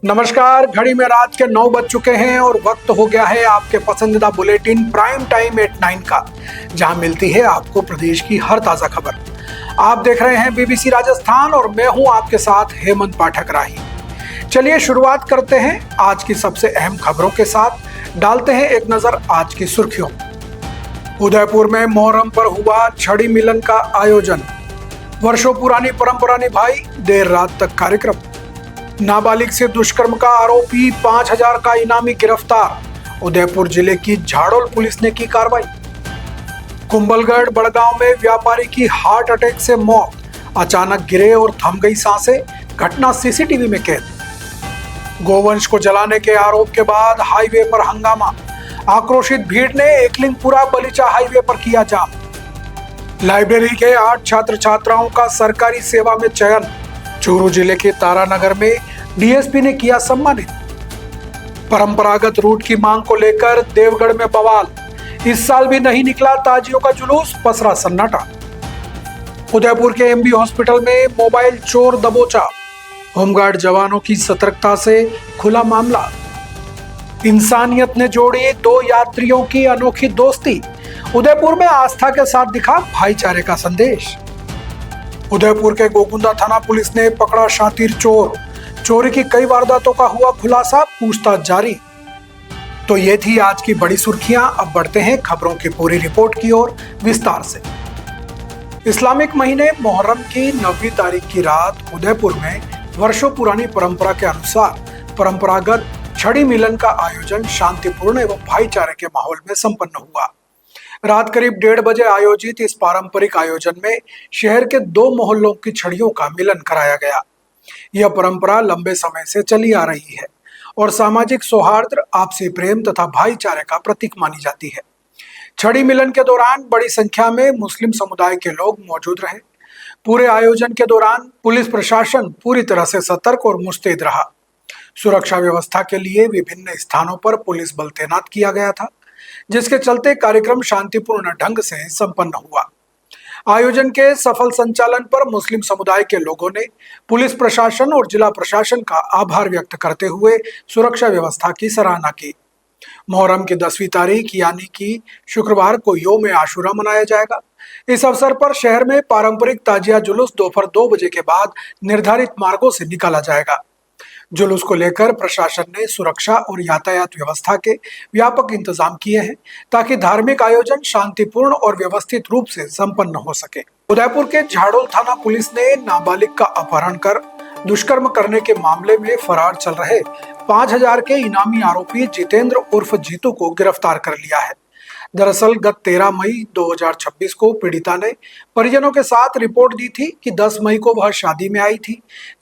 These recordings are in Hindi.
नमस्कार। घड़ी में रात के 9 बज चुके हैं और वक्त हो गया है आपके पसंदीदा बुलेटिन प्राइम टाइम एट 9 का, जहां मिलती है आपको प्रदेश की हर ताजा खबर। आप देख रहे हैं बीबीसी राजस्थान और मैं हूं आपके साथ हेमंत पाठक राही। चलिए शुरुआत करते हैं आज की सबसे अहम खबरों के साथ। डालते हैं एक नजर आज की सुर्खियों। उदयपुर में मोहर्रम पर हुआ छड़ी मिलन का आयोजन। वर्षों पुरानी परंपरा निभाई, देर रात तक कार्यक्रम। नाबालिग से दुष्कर्म का आरोपी 5,000 का इनामी गिरफ्तार। उदयपुर जिले की झाड़ोल पुलिस ने की कार्रवाई। कुंभलगढ़ बड़गांव में व्यापारी की हार्ट अटैक से मौत, अचानक गिरे और थम गई सांसें, घटना सीसीटीवी में कैद। गोवंश को जलाने के आरोप के बाद हाईवे पर हंगामा, आक्रोशित भीड़ ने एकलिंगपुरा बलीचा हाईवे पर किया जाम। लाइब्रेरी के 8 छात्र छात्राओं का सरकारी सेवा में चयन। चूरू जिले के तारानगर में डीएसपी ने किया सम्मानित। परंपरागत रूट की मांग को लेकर देवगढ़ में बवाल, इस साल भी नहीं निकला ताजियों का जुलूस, पसरा सन्नाटा। उदयपुर के एमबी हॉस्पिटल में मोबाइल चोर दबोचा, होमगार्ड जवानों की सतर्कता से खुला मामला। इंसानियत ने जोड़ी 2 यात्रियों की अनोखी दोस्ती, उदयपुर में आस्था के साथ दिखा भाईचारे का संदेश। उदयपुर के गोकुंदा थाना पुलिस ने पकड़ा शातिर चोर, चोरी की कई वारदातों का हुआ खुलासा, पूछताछ जारी। तो ये थी आज की बड़ी सुर्खियां। अब बढ़ते हैं खबरों की पूरी रिपोर्ट की ओर विस्तार से। इस्लामिक महीने मोहर्रम की 9वीं तारीख की रात उदयपुर में वर्षों पुरानी परंपरा के अनुसार परंपरागत छड़ी मिलन का आयोजन शांतिपूर्ण एवं भाईचारे के माहौल में संपन्न हुआ। रात करीब 1:30 बजे आयोजित इस पारंपरिक आयोजन में शहर के 2 मोहल्लों की छड़ियों का मिलन कराया गया। यह परंपरा लंबे समय से चली आ रही है और सामाजिक सौहार्द, आपसी प्रेम तथा भाईचारे का प्रतीक मानी जाती है। छड़ी मिलन के दौरान बड़ी संख्या में मुस्लिम समुदाय के लोग मौजूद रहे। पूरे आयोजन के दौरान पुलिस प्रशासन पूरी तरह से सतर्क और मुस्तैद रहा। सुरक्षा व्यवस्था के लिए विभिन्न स्थानों पर पुलिस बल तैनात किया गया था, जिसके चलते कार्यक्रम शांतिपूर्ण ढंग से संपन्न हुआ। आयोजन के सफल संचालन पर मुस्लिम समुदाय के लोगों ने पुलिस प्रशासन और जिला प्रशासन का आभार व्यक्त करते हुए सुरक्षा व्यवस्था की सराहना की। मोहर्रम की 10वीं तारीख यानी कि शुक्रवार को यौम आशूरा मनाया जाएगा। इस अवसर पर शहर में पारंपरिक ताजिया जुलूस दोपहर 2 बजे के बाद निर्धारित मार्गों से निकाला जाएगा। जुलूस को लेकर प्रशासन ने सुरक्षा और यातायात व्यवस्था के व्यापक इंतजाम किए हैं, ताकि धार्मिक आयोजन शांतिपूर्ण और व्यवस्थित रूप से संपन्न हो सके। उदयपुर के झाड़ोल थाना पुलिस ने नाबालिग का अपहरण कर दुष्कर्म करने के मामले में फरार चल रहे 5,000 के इनामी आरोपी जितेंद्र उर्फ जीतू को गिरफ्तार कर लिया है। दरअसल गत 13 मई 2026 को पीड़िता ने परिजनों के साथ रिपोर्ट दी थी कि 10 मई को वह शादी में आई थी।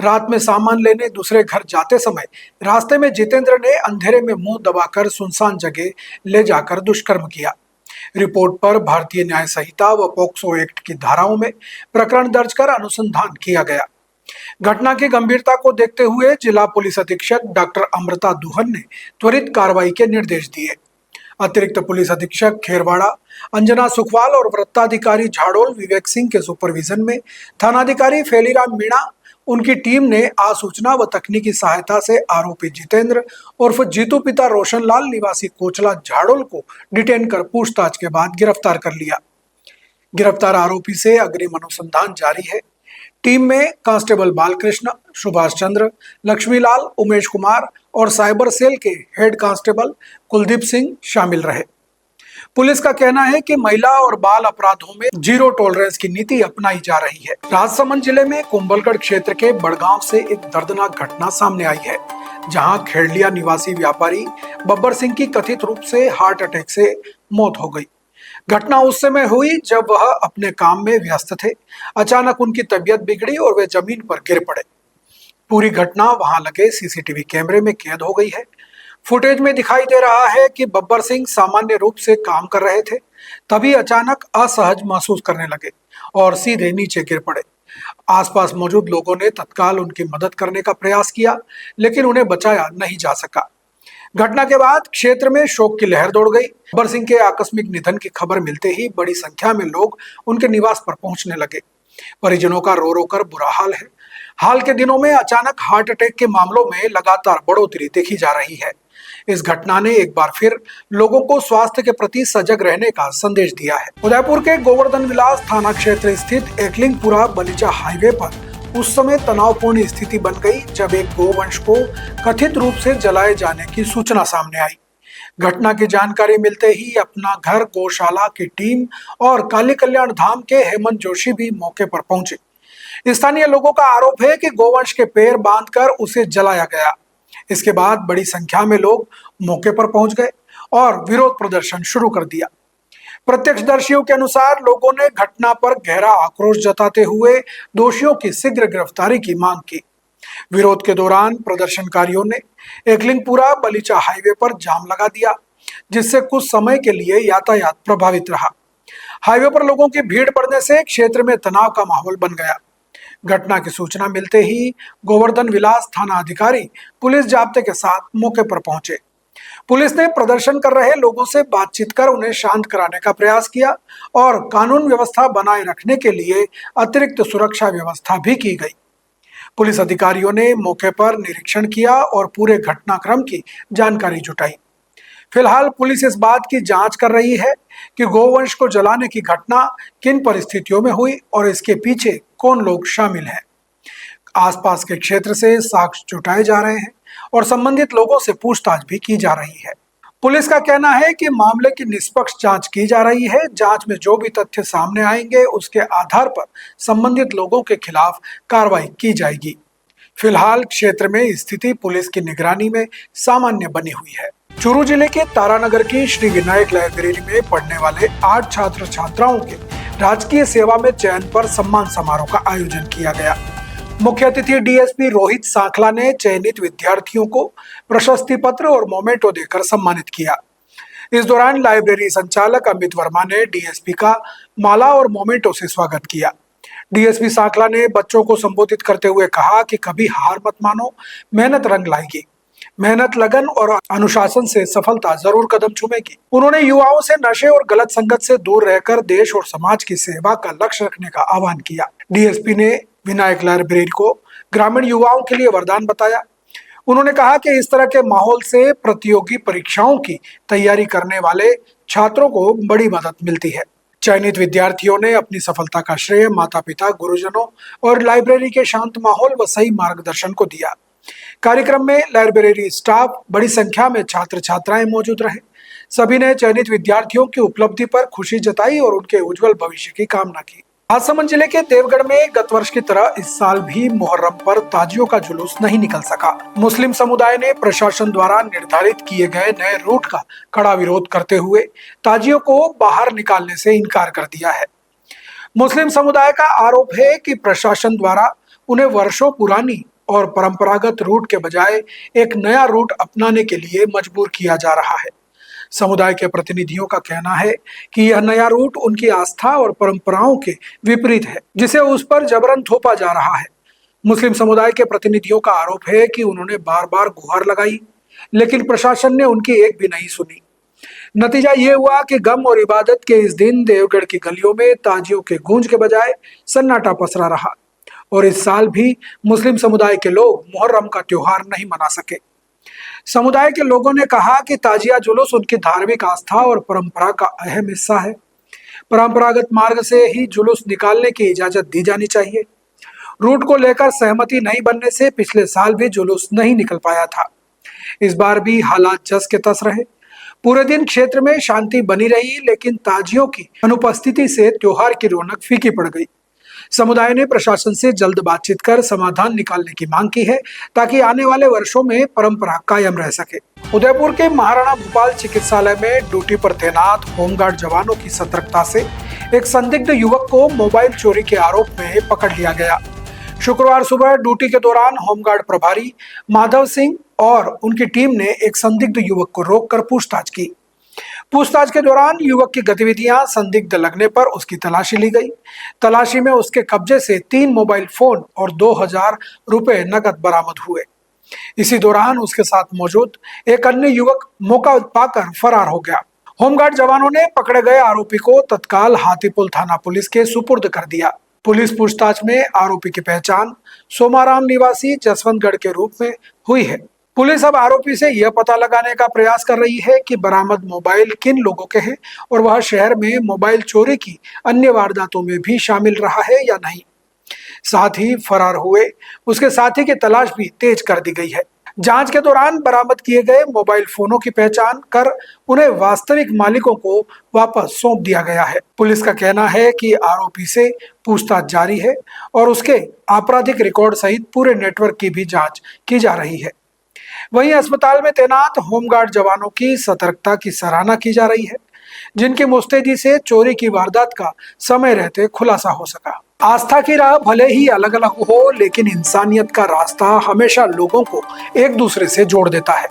रात में सामान लेने दूसरे घर जाते समय रास्ते में जितेंद्र ने अंधेरे में मुंह दबाकर सुनसान जगह ले जाकर दुष्कर्म किया। रिपोर्ट पर भारतीय न्याय संहिता व पोक्सो एक्ट की धाराओं में प्रकरण दर्ज कर अनुसंधान किया गया। घटना की गंभीरता को देखते हुए जिला पुलिस अधीक्षक डॉक्टर अमृता दुहन ने त्वरित कार्रवाई के निर्देश दिए। अतिरिक्त पुलिस अधीक्षक खेरवाड़ा अंजना सुखवाल और वृत्ताधिकारी झाड़ोल विवेक सिंह के सुपरविजन में थानाधिकारी फेलीराम मीणा उनकी टीम ने आसूचना व तकनीकी सहायता से आरोपी जितेंद्र उर्फ जीतू पिता रोशनलाल निवासी कोचला झाड़ोल को डिटेन कर पूछताछ के बाद गिरफ्तार कर लिया। गिरफ्तार आरोपी से अग्रिम अनुसंधान जारी है। टीम में कांस्टेबल बालकृष्ण, सुभाष चंद्र, लक्ष्मीलाल, उमेश कुमार और साइबर सेल के हेड कांस्टेबल कुलदीप सिंह शामिल रहे। पुलिस का कहना है कि महिला और बाल अपराधों में जीरो टॉलरेंस की नीति अपनाई जा रही है। राजसमंद जिले में कुंभलगढ़ क्षेत्र के बड़गांव से एक दर्दनाक घटना सामने आई है, जहां खेड़लिया निवासी व्यापारी बब्बर सिंह की कथित रूप से हार्ट अटैक से मौत हो गई। घटना उस समय हुई जब वह अपने काम में व्यस्त थे। अचानक उनकी तबीयत बिगड़ी और वे जमीन पर गिर पड़े। पूरी घटना वहां लगे सीसीटीवी कैमरे में कैद हो गई है। फुटेज में दिखाई दे रहा है कि बब्बर सिंह सामान्य रूप से काम कर रहे थे, तभी अचानक असहज महसूस करने लगे और सीधे नीचे गिर पड़े। आसपास मौजूद लोगों ने तत्काल उनकी मदद करने का प्रयास किया, लेकिन उन्हें बचाया नहीं जा सका। घटना के बाद क्षेत्र में शोक की लहर दौड़ गई। बब्बर सिंह के आकस्मिक निधन की खबर मिलते ही बड़ी संख्या में लोग उनके निवास पर पहुंचने लगे। परिजनों का रो रो कर बुरा हाल है। हाल के दिनों में अचानक हार्ट अटैक के मामलों में लगातार बढ़ोतरी देखी जा रही है। इस घटना ने एक बार फिर लोगों को स्वास्थ्य के प्रति सजग रहने का संदेश दिया है। उदयपुर के गोवर्धन विलास थाना क्षेत्र स्थित एकलिंगपुरा बलीचा हाईवे पर उस समय तनावपूर्ण स्थिति बन गई जब एक गोवंश को कथित रूप से जलाए जाने की सूचना सामने आई। घटना की जानकारी मिलते ही अपना घर गौशाला की टीम और काली कल्याण धाम के हेमंत जोशी भी मौके पर पहुंचे। स्थानीय लोगों का आरोप है कि गोवंश के पैर बांधकर उसे जलाया गया। इसके बाद बड़ी संख्या में लोग मौके पर पहुंच गए और विरोध प्रदर्शन शुरू कर दिया। प्रत्यक्षदर्शियों के अनुसार लोगों ने घटना पर गहरा आक्रोश जताते हुए दोषियों की शीघ्र गिरफ्तारी की मांग की। विरोध के दौरान प्रदर्शनकारियों ने एकलिंगपुरा बलीचा हाईवे पर जाम लगा दिया, जिससे कुछ समय के लिए यातायात प्रभावित रहा। हाईवे पर लोगों की भीड़ पड़ने से क्षेत्र में तनाव का माहौल बन गया। घटना की सूचना मिलते ही गोवर्धन विलास थाना अधिकारी पुलिस जाब्ते के साथ मौके पर पहुंचे। पुलिस ने प्रदर्शन कर रहे लोगों से बातचीत कर उन्हें शांत कराने का प्रयास किया और कानून व्यवस्था बनाए रखने के लिए अतिरिक्त सुरक्षा व्यवस्था भी की गई। पुलिस अधिकारियों ने मौके पर निरीक्षण किया और पूरे घटनाक्रम की जानकारी जुटाई। फिलहाल पुलिस इस बात की जांच कर रही है कि गोवंश को जलाने की घटना किन परिस्थितियों में हुई और इसके पीछे कौन लोग शामिल हैं। आसपास के क्षेत्र से साक्ष्य जुटाए जा रहे हैं और संबंधित लोगों से पूछताछ भी की जा रही है। पुलिस का कहना है कि मामले की निष्पक्ष जांच की जा रही है। जांच में जो भी तथ्य सामने आएंगे उसके आधार पर संबंधित लोगों के खिलाफ कार्रवाई की जाएगी। फिलहाल क्षेत्र में स्थिति पुलिस की निगरानी में सामान्य बनी हुई है। चूरू जिले के तारानगर की श्री विनायक लाइब्रेरी में पढ़ने वाले 8 छात्र छात्राओं के राजकीय सेवा में चयन पर सम्मान समारोह का आयोजन किया गया। मुख्य अतिथि डीएसपी रोहित सांखला ने चयनित विद्यार्थियों को प्रशस्ति पत्र और मोमेंटो देकर सम्मानित किया। इस दौरान लाइब्रेरी संचालक अमित वर्मा ने डीएसपी का माला और मोमेंटो से स्वागत किया। डीएसपी सांखला ने बच्चों को संबोधित करते हुए कहा कि कभी हार मत मानो, मेहनत रंग लाएगी। मेहनत, लगन और अनुशासन से सफलता जरूर कदम चूमेगी। उन्होंने युवाओं से नशे और गलत संगत से दूर रहकर देश और समाज की सेवा का लक्ष्य रखने का आह्वान किया। डीएसपी ने विनायक लाइब्रेरी को ग्रामीण युवाओं के लिए वरदान बताया। उन्होंने कहा कि इस तरह के माहौल से प्रतियोगी परीक्षाओं की तैयारी करने वाले छात्रों को बड़ी मदद मिलती है। चयनित विद्यार्थियों ने अपनी सफलता का श्रेय माता पिता, गुरुजनों और लाइब्रेरी के शांत माहौल व सही मार्गदर्शन को दिया। कार्यक्रम में लाइब्रेरी स्टाफ, बड़ी संख्या में छात्र छात्राएं मौजूद रहे। सभी ने चयनित विद्यार्थियों की उपलब्धि पर खुशी जताई और उनके उज्जवल भविष्य की कामना की। राजसमंद जिले के देवगढ़ में गत वर्ष की तरह इस साल भी मुहर्रम पर ताजियों का जुलूस नहीं निकल सका। मुस्लिम समुदाय ने प्रशासन द्वारा निर्धारित किए गए नए रूट का कड़ा विरोध करते हुए ताजियों को बाहर निकालने से इनकार कर दिया है। मुस्लिम समुदाय का आरोप है कि प्रशासन द्वारा उन्हें वर्षों पुरानी और परंपरागत रूट के बजाय एक नया रूट अपनाने के लिए मजबूर किया जा रहा है। समुदाय के प्रतिनिधियों का कहना है कि यह नया रूट उनकी आस्था और परंपराओं के विपरीत है, जिसे उस पर जबरन थोपा जा रहा है। मुस्लिम समुदाय के प्रतिनिधियों का आरोप है कि उन्होंने बार बार गुहार लगाई, लेकिन प्रशासन ने उनकी एक भी नहीं सुनी। नतीजा ये हुआ कि गम और इबादत के इस दिन देवगढ़ की गलियों में ताजियों के गूंज के बजाय सन्नाटा पसरा रहा और इस साल भी मुस्लिम समुदाय के लोग मुहर्रम का त्योहार नहीं मना सके। समुदाय के लोगों ने कहा कि ताजिया जुलूस उनकी धार्मिक आस्था और परंपरा का अहम हिस्सा है। परंपरागत मार्ग से ही जुलूस निकालने की इजाजत दी जानी चाहिए। रूट को लेकर सहमति नहीं बनने से पिछले साल भी जुलूस नहीं निकल पाया था। इस बार भी हालात जस के तस रहे। पूरे दिन क्षेत्र में शांति बनी रही, लेकिन ताजियों की अनुपस्थिति से त्योहार की रौनक फीकी पड़ गई। समुदाय ने प्रशासन से जल्द बातचीत कर समाधान निकालने की मांग की है, ताकि आने वाले वर्षों में परंपरा कायम रह सके। उदयपुर के महाराणा भूपाल चिकित्सालय में ड्यूटी पर तैनात होमगार्ड जवानों की सतर्कता से एक संदिग्ध युवक को मोबाइल चोरी के आरोप में पकड़ लिया गया। शुक्रवार सुबह ड्यूटी के दौरान होमगार्ड प्रभारी माधव सिंह और उनकी टीम ने एक संदिग्ध युवक को रोककर पूछताछ की। पूछताछ के दौरान युवक की गतिविधियां संदिग्ध लगने पर उसकी तलाशी ली गई। तलाशी में उसके कब्जे से 3 मोबाइल फोन और 2000 रुपए नकद बरामद हुए। इसी दौरान उसके साथ मौजूद एक अन्य युवक मौका पाकर फरार हो गया। होमगार्ड जवानों ने पकड़े गए आरोपी को तत्काल हाथीपुल थाना पुलिस के सुपुर्द कर दिया। पुलिस पूछताछ में आरोपी की पहचान सोमाराम निवासी जसवंतगढ़ के रूप में हुई है। पुलिस अब आरोपी से यह पता लगाने का प्रयास कर रही है कि बरामद मोबाइल किन लोगों के हैं और वह शहर में मोबाइल चोरी की अन्य वारदातों में भी शामिल रहा है या नहीं। साथ ही फरार हुए उसके साथी की तलाश भी तेज कर दी गई है। जांच के दौरान बरामद किए गए मोबाइल फोनों की पहचान कर उन्हें वास्तविक मालिकों को वापस सौंप दिया गया है। पुलिस का कहना है कि आरोपी से पूछताछ जारी है और उसके आपराधिक रिकॉर्ड सहित पूरे नेटवर्क की भी जांच की जा रही है। वहीं अस्पताल में तैनात होमगार्ड जवानों की सतर्कता की सराहना की जा रही है, जिनकी मुस्तैदी से चोरी की वारदात का समय रहते खुलासा हो सका। आस्था की राह भले ही अलग अलग हो, लेकिन इंसानियत का रास्ता हमेशा लोगों को एक दूसरे से जोड़ देता है।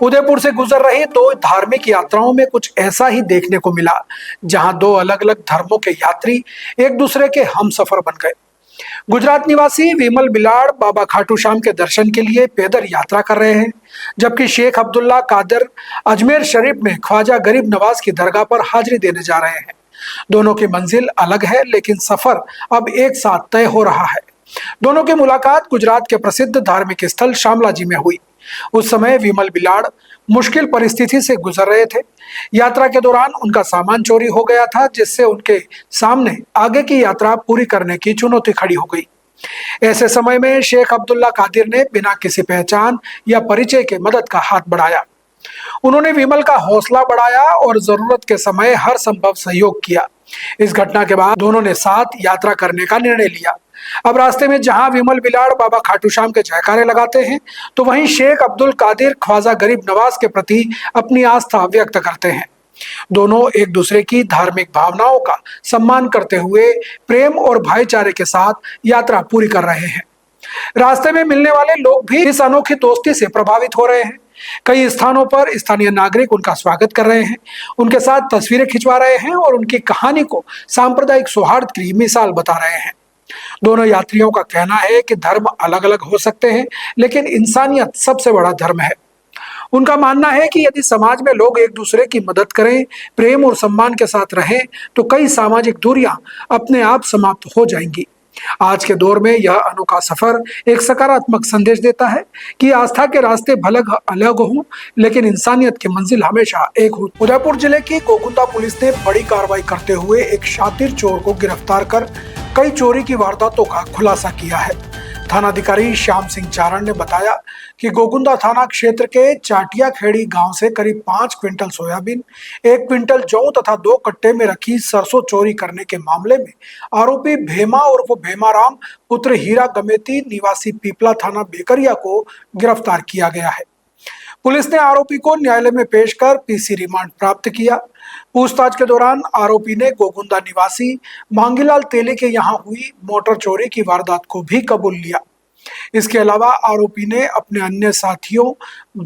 उदयपुर से गुजर रही 2 धार्मिक यात्राओं में कुछ ऐसा ही देखने को मिला, जहां 2 अलग अलग धर्मों के यात्री एक दूसरे के हमसफर बन गए। गुजरात निवासी विमल बिलाड़ बाबा खाटू श्याम के दर्शन के लिए पैदल यात्रा कर रहे हैं, जबकि शेख अब्दुल्ला कादिर अजमेर शरीफ में ख्वाजा गरीब नवाज की दरगाह पर हाजिरी देने जा रहे हैं। दोनों की मंजिल अलग है, लेकिन सफर अब एक साथ तय हो रहा है। दोनों की मुलाकात गुजरात के प्रसिद्ध धार्मिक स्थल शामलाजी में हुई। उस समय विमल बिलाड़ मुश्किल परिस्थिति से गुजर रहे थे। यात्रा के दौरान उनका सामान चोरी हो गया था, जिससे उनके सामने आगे की यात्रा पूरी करने की चुनौती खड़ी हो गई। ऐसे समय में शेख अब्दुल्ला कादिर ने बिना किसी पहचान या परिचय के मदद का हाथ बढ़ाया। उन्होंने विमल का हौसला बढ़ाया और जरूरत के समय हर संभव सहयोग किया। इस घटना के बाद दोनों ने साथ यात्रा करने का निर्णय लिया। अब रास्ते में जहां विमल बिलाड़ बाबा खाटू श्याम के जयकारे लगाते हैं, तो वहीं शेख अब्दुल कादिर ख्वाजा गरीब नवाज के प्रति अपनी आस्था व्यक्त करते हैं। दोनों एक दूसरे की धार्मिक भावनाओं का सम्मान करते हुए प्रेम और भाईचारे के साथ यात्रा पूरी कर रहे हैं। रास्ते में मिलने वाले लोग भी इस अनोखी दोस्ती से प्रभावित हो रहे हैं। कई स्थानों पर स्थानीय नागरिक उनका स्वागत कर रहे हैं, उनके साथ तस्वीरें खिंचवा रहे हैं और उनकी कहानी को सांप्रदायिक सौहार्द की मिसाल बता रहे हैं। दोनों यात्रियों का कहना है कि धर्म अलग अलग हो सकते हैं, लेकिन इंसानियत सबसे बड़ा धर्म है। उनका मानना है कि यदि समाज में लोग एक दूसरे की मदद करें, प्रेम और सम्मान के साथ रहें, तो कई सामाजिक दूरियां अपने आप समाप्त हो जाएंगी। आज के दौर में यह अनोखा सफर एक सकारात्मक संदेश देता है कि आस्था के रास्ते भले अलग हों, लेकिन इंसानियत की मंजिल हमेशा एक हो। उदयपुर जिले की गोकुंदा पुलिस ने बड़ी कार्रवाई करते हुए एक शातिर चोर को गिरफ्तार कर कई चोरी की वारदातों का खुलासा किया है। थानाधिकारी श्याम सिंह चारण ने बताया कि गोकुंदा थाना क्षेत्र के चाटिया खेड़ी गांव से करीब 5 क्विंटल सोयाबीन, 1 क्विंटल जौ तथा 2 कट्टे में रखी सरसों चोरी करने के मामले में आरोपी भेमा उर्फ भेमाराम पुत्र हीरा गमेती निवासी पीपला थाना बेकरिया को गिरफ्तार किया गया है। पुलिस ने आरोपी को न्यायालय में पेश कर पीसी रिमांड प्राप्त किया। पूछताछ के दौरान आरोपी ने गोकुंदा निवासी मांगीलाल तेली के यहां हुई मोटर चोरी की वारदात को भी कबूल लिया। इसके अलावा आरोपी ने अपने अन्य साथियों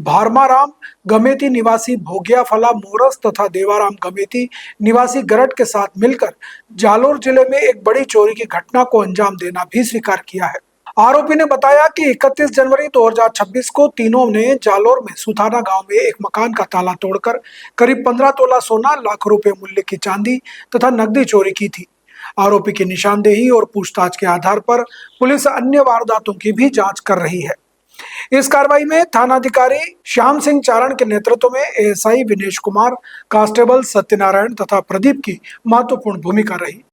भारमाराम गमेती निवासी भोगियाफला मोरस तथा देवाराम गमेती निवासी गरट के साथ मिलकर जालोर जिले में एक बड़ी चोरी की घटना को अंजाम देना भी स्वीकार किया है। आरोपी ने बताया कि 31 जनवरी 2026 को तीनों ने जालोर में सुथाना गांव में एक मकान का ताला तोड़कर करीब 15 तोला सोना, लाख रुपए मूल्य की चांदी तथा नकदी चोरी की थी। आरोपी की निशानदेही और पूछताछ के आधार पर पुलिस अन्य वारदातों की भी जांच कर रही है। इस कार्रवाई में थानाधिकारी श्याम सिंह चारण के नेतृत्व में एएसआई विनेश कुमार, कांस्टेबल सत्यनारायण तथा प्रदीप की महत्वपूर्ण भूमिका रही।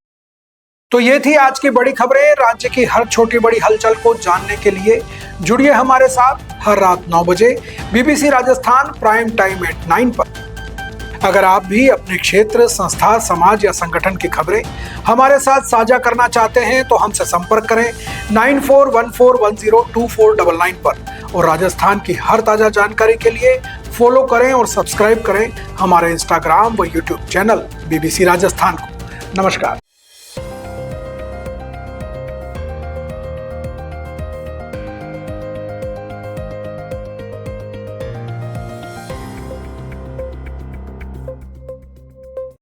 तो ये थी आज की बड़ी खबरें। राज्य की हर छोटी बड़ी हलचल को जानने के लिए जुड़िए हमारे साथ हर रात 9 बजे BBC Rajasthan prime time at 9 पर। अगर आप भी अपने क्षेत्र, संस्था, समाज या संगठन की खबरें हमारे साथ साझा करना चाहते हैं तो हमसे संपर्क करें 9414102499 पर और राजस्थान की हर ताजा जानकारी के लिए फॉलो करें और सब्सक्राइब करें हमारे इंस्टाग्राम व यूट्यूब चैनल बीबीसी राजस्थान को। नमस्कार।